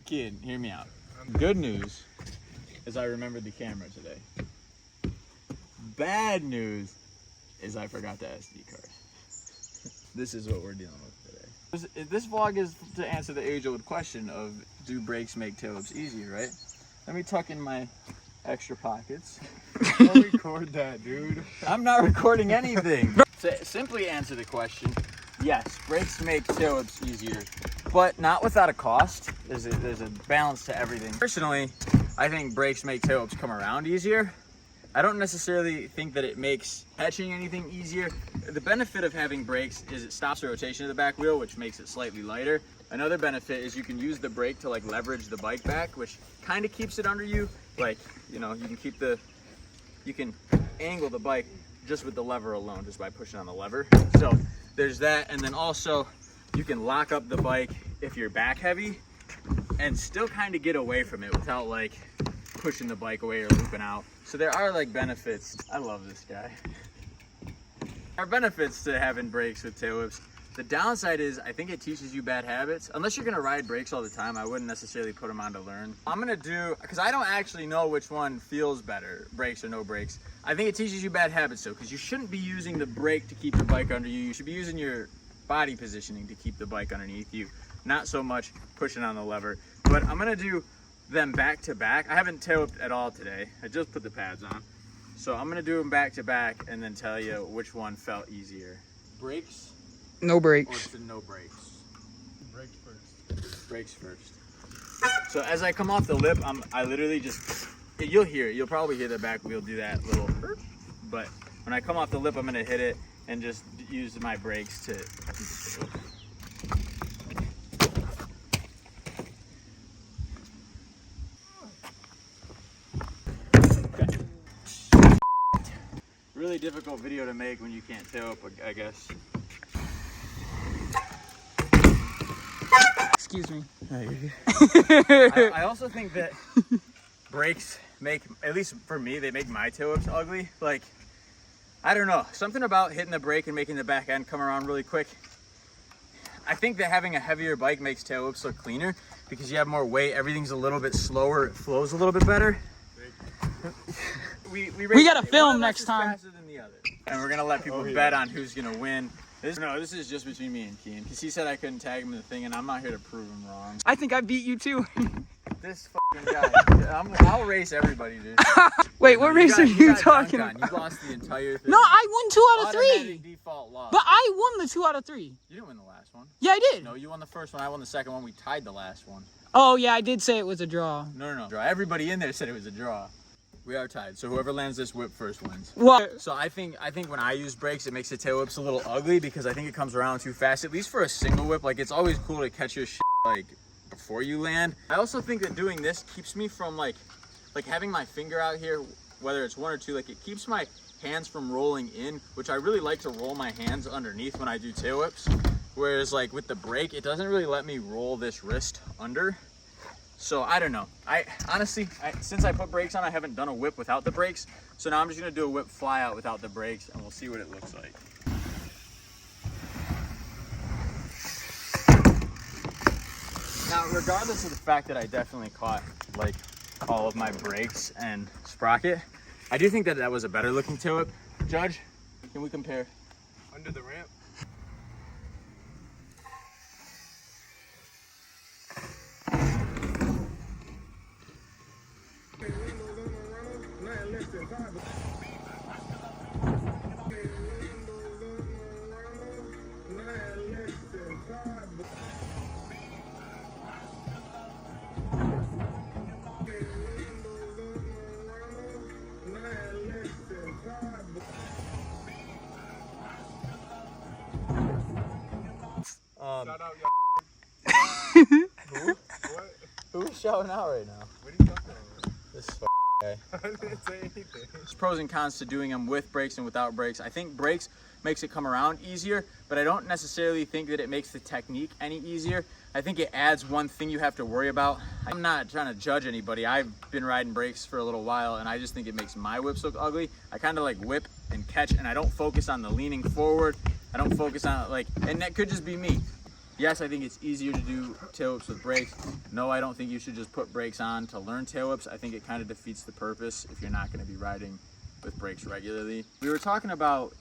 Kid, hear me out. Good news is I remembered the camera today. Bad news is I forgot the SD card. This is what we're dealing with today. This vlog is to answer the age-old question of, do brakes make tailwhips easier, right? Let me tuck in my extra pockets. Don't record that, dude. I'm not recording anything. To simply answer the question, yes, brakes make tailwhips easier, but not without a cost. There's a balance to everything. Personally, I think brakes make tailwhips come around easier. I don't necessarily think that it makes catching anything easier. The benefit of having brakes is it stops the rotation of the back wheel, which makes it slightly lighter. Another benefit is you can use the brake to like leverage the bike back, which kind of keeps it under you. Like, you know, you can angle the bike just with the lever alone, just by pushing on the lever. So there's that. And then also you can lock up the bike if you're back heavy and still kind of get away from it without like pushing the bike away or looping out. So there are like benefits. I love this guy. There are benefits to having brakes with tailwhips. The downside is I think it teaches you bad habits. Unless you're gonna ride brakes all the time, I wouldn't necessarily put them on to learn. I'm gonna do, because I don't actually know which one feels better, brakes or no brakes. I think it teaches you bad habits though, because you shouldn't be using the brake to keep the bike under you. You should be using your body positioning to keep the bike underneath you, not so much pushing on the lever. But I'm gonna do them back to back. I haven't tail whipped at all today. I just put the pads on. So I'm gonna do them back to back and then tell you which one felt easier. Brakes? No brakes. Or no brakes? Brakes first. Brakes first. So as I come off the lip, I literally just, you'll hear it. You'll probably hear the back wheel do that little, but when I come off the lip, I'm gonna hit it and just use my brakes to. Really difficult video to make when you can't tail up, I guess. Excuse me. I also think that brakes make, at least for me, they make my tail whips ugly. Like, I don't know, something about hitting the brake and making the back end come around really quick. I think that having a heavier bike makes tail whips look cleaner because you have more weight, everything's a little bit slower, it flows a little bit better. We gotta film next time. Faster than the other. And we're gonna let people bet on who's gonna win. This is just between me and Keen, because he said I couldn't tag him in the thing, and I'm not here to prove him wrong. I think I beat you too. This fucking guy. I'll race everybody, dude. Wait, what race are you talking about? You lost the entire thing. No, I won 2 out of 3. Automatic default loss. But I won the 2 out of 3. You didn't win the last one. Yeah, I did. No, you won the first one. I won the second one. We tied the last one. Oh yeah, I did say it was a draw. No. Draw. Everybody in there said it was a draw. We are tied, so whoever lands this whip first wins. What? So I think when I use brakes, it makes the tail whips a little ugly because I think it comes around too fast. At least for a single whip, like it's always cool to catch your shit like before you land. I also think that doing this keeps me from like having my finger out here, whether it's 1 or 2, like it keeps my hands from rolling in, which I really like to roll my hands underneath when I do tail whips. Whereas like with the brake, it doesn't really let me roll this wrist under. So I don't know. I honestly, since I put brakes on, I haven't done a whip without the brakes. So now I'm just gonna do a whip fly out without the brakes, and we'll see what it looks like. Now, regardless of the fact that I definitely caught like all of my brakes and sprocket, I do think that that was a better looking tail whip. Judge, can we compare? Under the ramp. Shout out, Who? What? Who's shouting out right now? What are you talking about? This guy. I didn't say anything. There's pros and cons to doing them with brakes and without brakes. I think brakes makes it come around easier, but I don't necessarily think that it makes the technique any easier. I think it adds one thing you have to worry about. I'm not trying to judge anybody. I've been riding brakes for a little while, and I just think it makes my whips look ugly. I kind of like whip and catch, and I don't focus on the leaning forward. I don't focus on like, and that could just be me. Yes, I think it's easier to do tail whips with brakes. No, I don't think you should just put brakes on to learn tail whips. I think it kind of defeats the purpose if you're not going to be riding with brakes regularly. We were talking about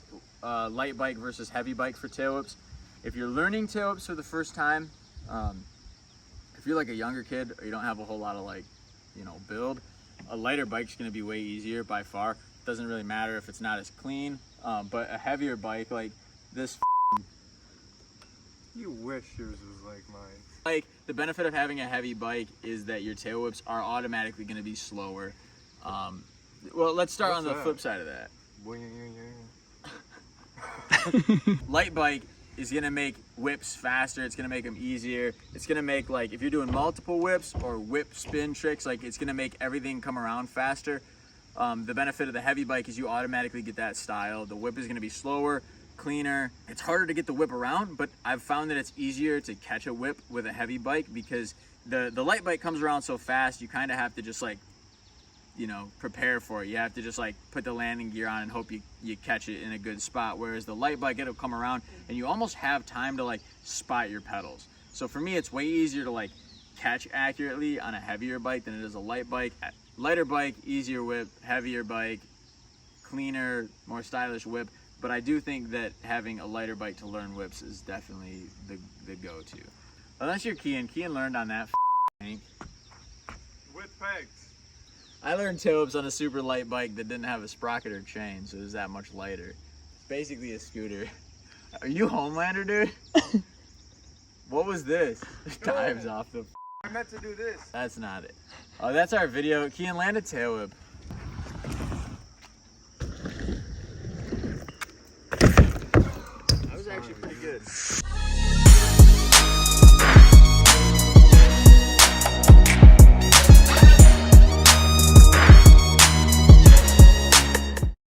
light bike versus heavy bike for tail whips. If you're learning tail whips for the first time, if you're like a younger kid or you don't have a whole lot of like, build, a lighter bike's going to be way easier by far. Doesn't really matter if it's not as clean, but a heavier bike like this. You wish yours was like mine. Like, the benefit of having a heavy bike is that your tail whips are automatically going to be slower. Well, let's start on the flip side of that. Light bike is going to make whips faster. It's going to make them easier. It's going to make, like, if you're doing multiple whips or whip spin tricks, like, it's going to make everything come around faster. The benefit of the heavy bike is you automatically get that style. The whip is going to be slower, cleaner. It's harder to get the whip around, but I've found that it's easier to catch a whip with a heavy bike because the light bike comes around so fast, you kind of have to just like, prepare for it. You have to just like put the landing gear on and hope you catch it in a good spot. Whereas the light bike, it'll come around and you almost have time to like spot your pedals. So for me, it's way easier to like catch accurately on a heavier bike than it is a light bike. Lighter bike, easier whip, heavier bike, cleaner, more stylish whip. But I do think that having a lighter bike to learn whips is definitely the go-to. Unless you're Kian. Kian learned on that tank. With pegs. I learned tail whips on a super light bike that didn't have a sprocket or chain, so it was that much lighter. It's basically a scooter. Are you Homelander, dude? What was this? Dives off the... I meant to do this. That's not it. Oh, that's our video. Kian, land a tail whip. That was actually pretty good.